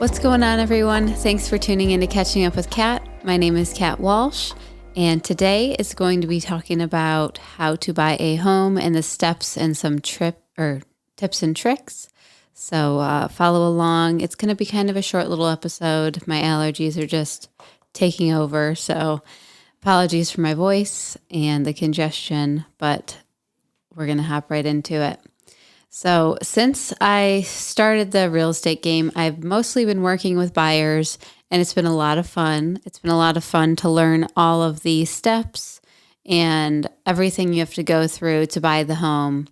What's going on, everyone? Thanks for tuning in to Catching Up with Kat. My name is Kat Walsh, and today is going to be talking about how to buy a home and the steps and some tips and tricks. So follow along. It's going to be kind of a short little episode. My allergies are just taking over, so apologies for my voice and the congestion, but we're going to hop right into it. So since I started the real estate game, I've mostly been working with buyers, and it's been a lot of fun. It's been a lot of fun to learn all of the steps and everything you have to go through to buy the home.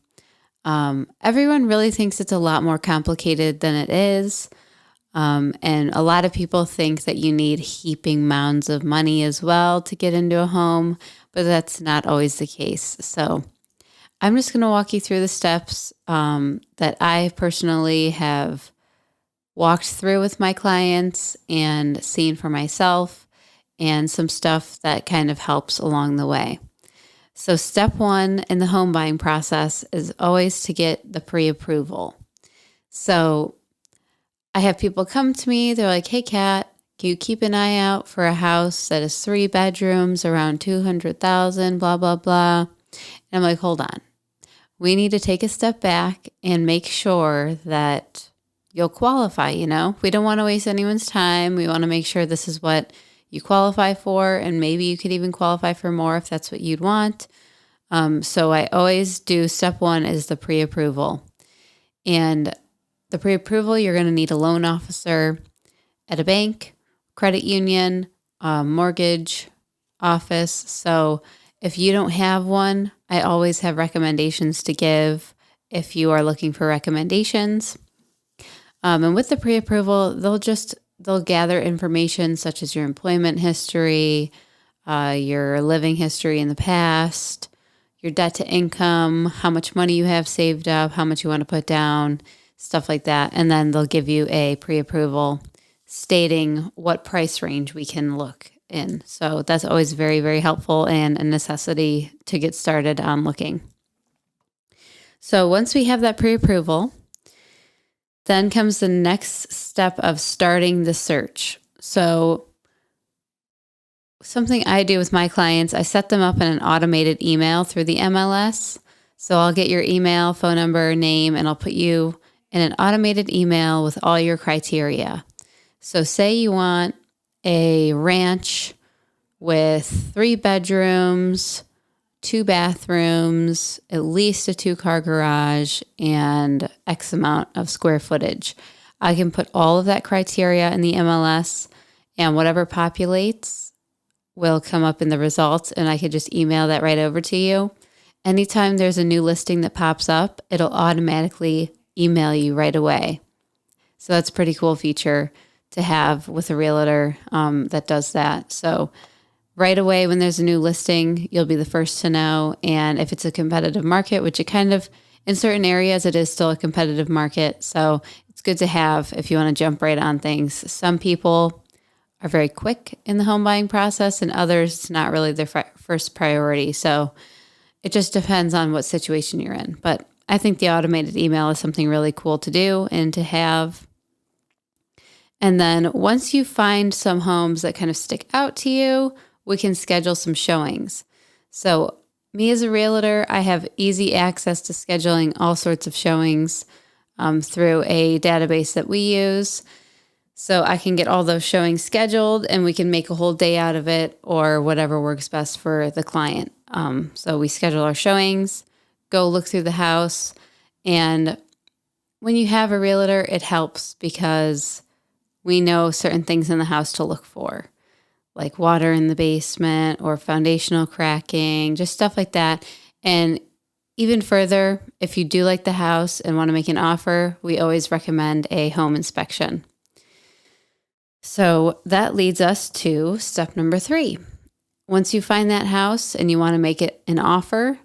Everyone really thinks it's a lot more complicated than it is. And a lot of people think that you need heaping mounds of money as well to get into a home, but that's not always the case. So I'm just going to walk you through the steps that I personally have walked through with my clients and seen for myself, and some stuff that kind of helps along the way. So step one in the home buying process is always to get the pre-approval. So I have people come to me, they're like, "Hey Kat, can you keep an eye out for a house that is 3 bedrooms, around 200,000, blah, blah, blah." And I'm like, hold on. We need to take a step back and make sure that you'll qualify, We don't want to waste anyone's time. We want to make sure this is what you qualify for, and maybe you could even qualify for more if that's what you'd want. So I always do step one is the pre-approval. And the pre-approval, you're going to need a loan officer at a bank, credit union, mortgage office. So if you don't have one, I always have recommendations to give if you are looking for recommendations. And with the pre-approval, they'll gather information such as your employment history, your living history in the past, your debt to income, how much money you have saved up, how much you want to put down, stuff like that. And then they'll give you a pre-approval stating what price range we can look in. So that's always very, very helpful and a necessity to get started on looking. So once we have that pre-approval, then comes the next step of starting the search. So something I do with my clients, I set them up in an automated email through the MLS. So I'll get your email, phone number, name, and I'll put you in an automated email with all your criteria. So say you want a ranch with 3 bedrooms, 2 bathrooms, at least a 2-car garage, and X amount of square footage. I can put all of that criteria in the MLS, and whatever populates will come up in the results, and I could just email that right over to you. Anytime there's a new listing that pops up, it'll automatically email you right away. So that's a pretty cool feature to have with a realtor that does that. So right away when there's a new listing, you'll be the first to know. And if it's a competitive market, which it kind of, in certain areas, it is still a competitive market. So it's good to have if you want to jump right on things. Some people are very quick in the home buying process, and others, it's not really their first priority. So it just depends on what situation you're in. But I think the automated email is something really cool to do and to have. And then once you find some homes that kind of stick out to you, we can schedule some showings. So me as a realtor, I have easy access to scheduling all sorts of showings through a database that we use. So I can get all those showings scheduled, and we can make a whole day out of it, or whatever works best for the client. So we schedule our showings, go look through the house. And when you have a realtor, it helps because we know certain things in the house to look for, like water in the basement or foundational cracking, just stuff like that. And even further, if you do like the house and want to make an offer, we always recommend a home inspection. So that leads us to step number 3. Once you find that house and you want to make it an offer,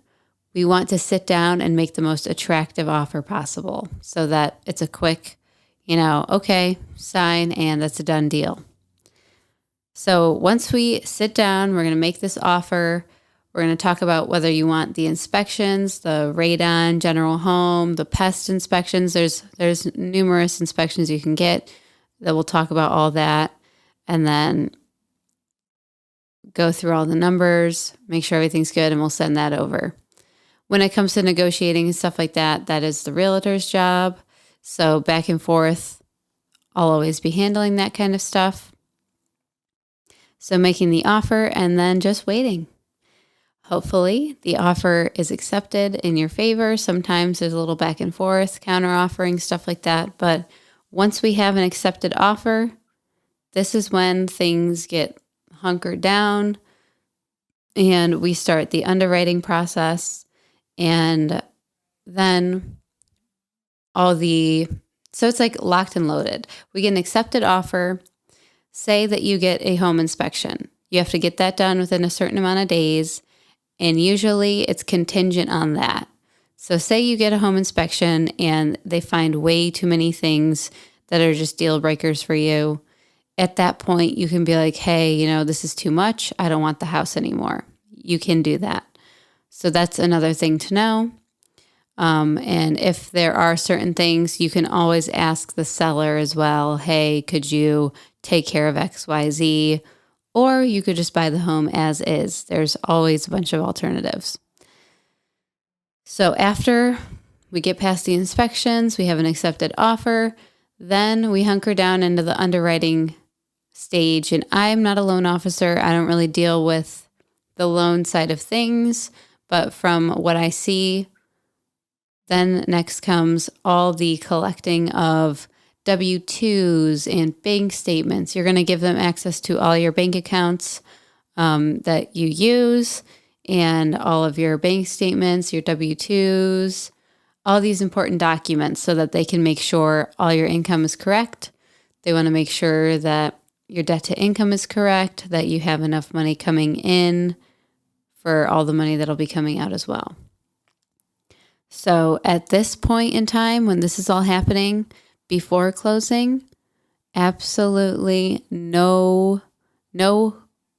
we want to sit down and make the most attractive offer possible so that it's a quick, okay, sign, and that's a done deal. So once we sit down, we're going to make this offer. We're going to talk about whether you want the inspections, the radon, general home, the pest inspections. There's numerous inspections you can get. that we'll talk about all that and then go through all the numbers, make sure everything's good, and we'll send that over. When it comes to negotiating and stuff like that, that is the realtor's job. So back and forth, I'll always be handling that kind of stuff. So making the offer and then just waiting. Hopefully the offer is accepted in your favor. Sometimes there's a little back and forth, counter offering, stuff like that. But once we have an accepted offer, this is when things get hunkered down and we start the underwriting process. And then so it's like locked and loaded. We get an accepted offer. Say that you get a home inspection. You have to get that done within a certain amount of days. And usually it's contingent on that. So say you get a home inspection and they find way too many things that are just deal breakers for you. At that point, you can be like, hey, this is too much. I don't want the house anymore. You can do that. So that's another thing to know. And if there are certain things, you can always ask the seller as well, hey, could you take care of X, Y, Z? Or you could just buy the home as is. There's always a bunch of alternatives. So after we get past the inspections, we have an accepted offer, then we hunker down into the underwriting stage. And I'm not a loan officer. I don't really deal with the loan side of things. But from what I see, then next comes all the collecting of W-2s and bank statements. You're going to give them access to all your bank accounts that you use and all of your bank statements, your W-2s, all these important documents so that they can make sure all your income is correct. They want to make sure that your debt to income is correct, that you have enough money coming in for all the money that'll be coming out as well. So at this point in time, when this is all happening before closing, absolutely no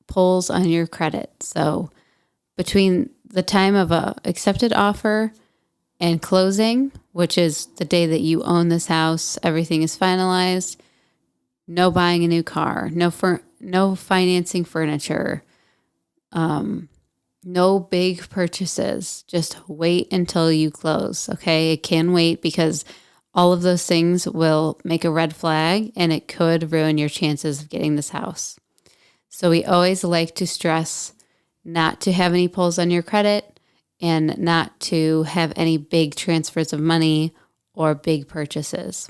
pulls on your credit. So between the time of a accepted offer and closing, which is the day that you own this house, everything is finalized. No buying a new car, no financing furniture, no big purchases. Just wait until you close, okay? It can wait because all of those things will make a red flag and it could ruin your chances of getting this house. So we always like to stress not to have any pulls on your credit and not to have any big transfers of money or big purchases.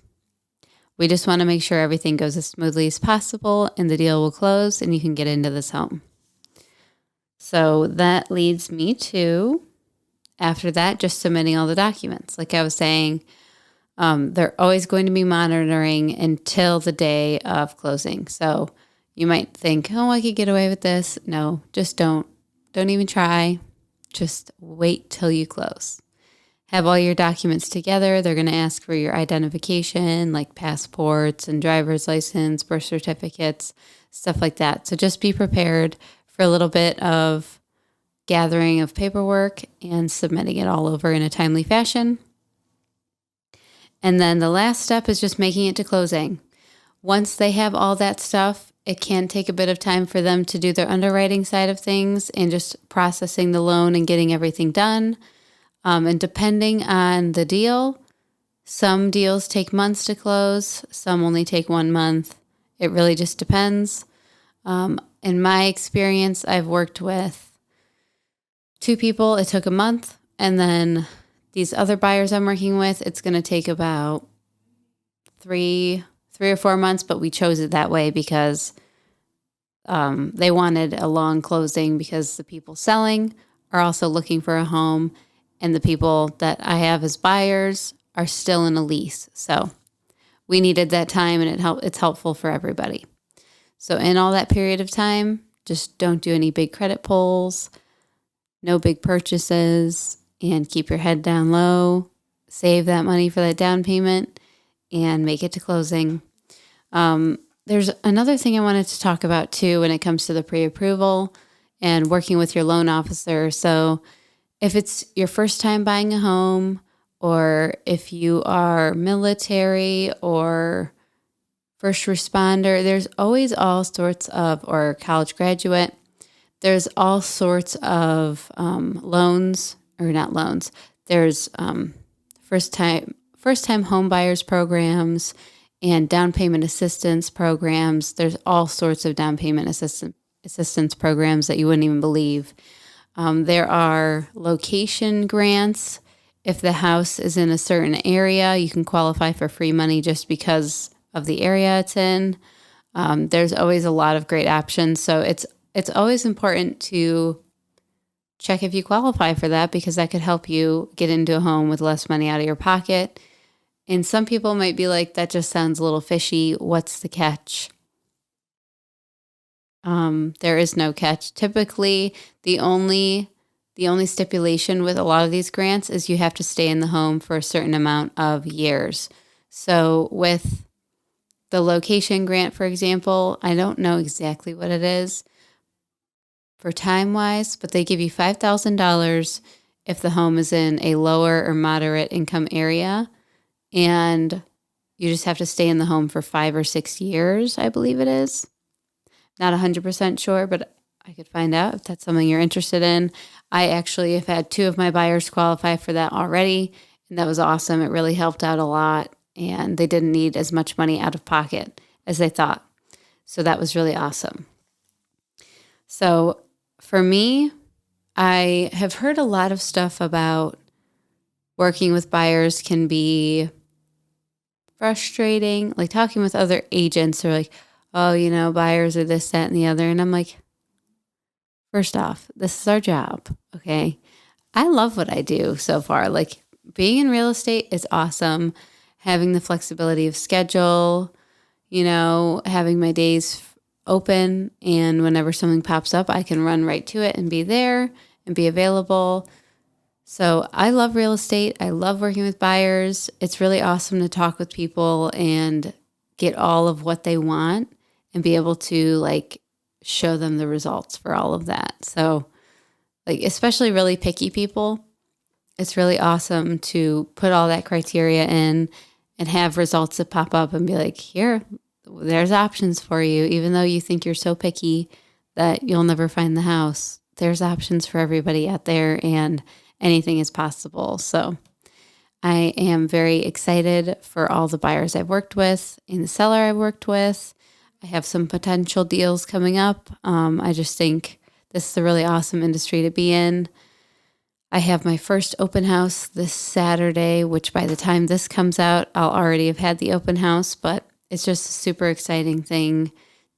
We just want to make sure everything goes as smoothly as possible and the deal will close and you can get into this home. So that leads me to, after that, just submitting all the documents. Like I was saying, they're always going to be monitoring until the day of closing. So you might think, oh, I could get away with this. No, just don't. Don't even try. Just wait till you close. Have all your documents together. They're going to ask for your identification, like passports and driver's license, birth certificates, stuff like that. So just be prepared for a little bit of gathering of paperwork and submitting it all over in a timely fashion. And then the last step is just making it to closing. Once they have all that stuff, it can take a bit of time for them to do their underwriting side of things and just processing the loan and getting everything done. And depending on the deal, some deals take months to close, some only take 1 month. It really just depends. In my experience, I've worked with 2 people. It took a month. And then these other buyers I'm working with, it's going to take about 3 or 4 months, but we chose it that way because they wanted a long closing because the people selling are also looking for a home and the people that I have as buyers are still in a lease. So we needed that time and it's helpful for everybody. So in all that period of time, just don't do any big credit pulls, no big purchases, and keep your head down low, save that money for that down payment, and make it to closing. There's another thing I wanted to talk about too when it comes to the pre-approval and working with your loan officer. So if it's your first time buying a home, or if you are military or first responder. There's always all sorts of, or college graduate. There's all sorts of loans, or not loans. There's first time home buyers programs and down payment assistance programs. There's all sorts of down payment assistance programs that you wouldn't even believe. There are location grants. If the house is in a certain area, you can qualify for free money just because of the area it's in. There's always a lot of great options. So it's always important to check if you qualify for that, because that could help you get into a home with less money out of your pocket. And some people might be like, that just sounds a little fishy. What's the catch? There is no catch. Typically, the only stipulation with a lot of these grants is you have to stay in the home for a certain amount of years. So with the location grant, for example, I don't know exactly what it is for time-wise, but they give you $5,000 if the home is in a lower or moderate income area, and you just have to stay in the home for 5 or 6 years, I believe it is. Not 100% sure, but I could find out if that's something you're interested in. I actually have had 2 of my buyers qualify for that already, and that was awesome. It really helped out a lot, and they didn't need as much money out of pocket as they thought. So that was really awesome. So for me, I have heard a lot of stuff about working with buyers can be frustrating. Like talking with other agents are like, oh, buyers are this, that, and the other. And I'm like, first off, this is our job. Okay. I love what I do so far. Like being in real estate is awesome. Having the flexibility of schedule, having my days open, and whenever something pops up, I can run right to it and be there and be available. So I love real estate. I love working with buyers. It's really awesome to talk with people and get all of what they want and be able to show them the results for all of that. So especially really picky people, it's really awesome to put all that criteria in and have results that pop up and be like, here, there's options for you. Even though you think you're so picky that you'll never find the house, there's options for everybody out there, and anything is possible. So I am very excited for all the buyers I've worked with and the seller I've worked with. I have some potential deals coming up. I just think this is a really awesome industry to be in. I have my first open house this Saturday, which by the time this comes out, I'll already have had the open house, but it's just a super exciting thing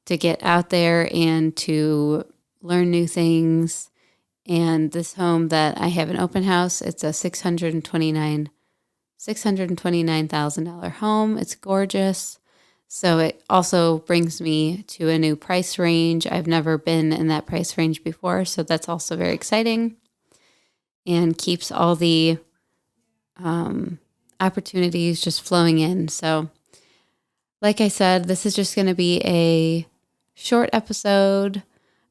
to get out there and to learn new things. And this home that I have an open house, it's a $629,000 home. It's gorgeous. So it also brings me to a new price range. I've never been in that price range before, so that's also very exciting, and keeps all the opportunities just flowing in. So like I said, this is just going to be a short episode.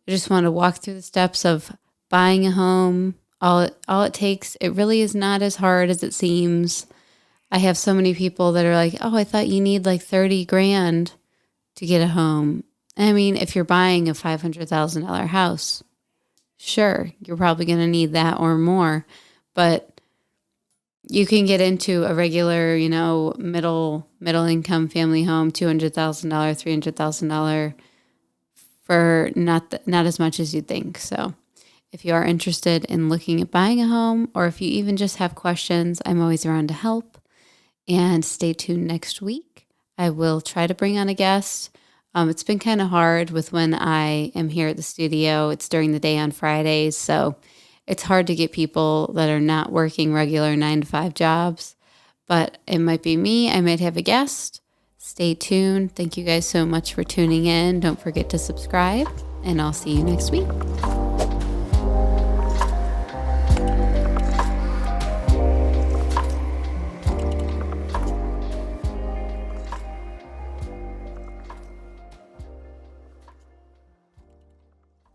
I just want to walk through the steps of buying a home. All it takes, it really is not as hard as it seems. I have so many people that are like, oh, I thought you need $30,000 to get a home. I mean, if you're buying a $500,000 house, sure, you're probably going to need that or more, but you can get into a regular, middle income family home, $200,000, $300,000 for not as much as you think. So if you are interested in looking at buying a home, or if you even just have questions, I'm always around to help. And stay tuned next week. I will try to bring on a guest. It's been kind of hard with when I am here at the studio. It's during the day on Fridays, so it's hard to get people that are not working regular 9-to-5 jobs. But it might be me. I might have a guest. Stay tuned. Thank you guys so much for tuning in. Don't forget to subscribe, and I'll see you next week.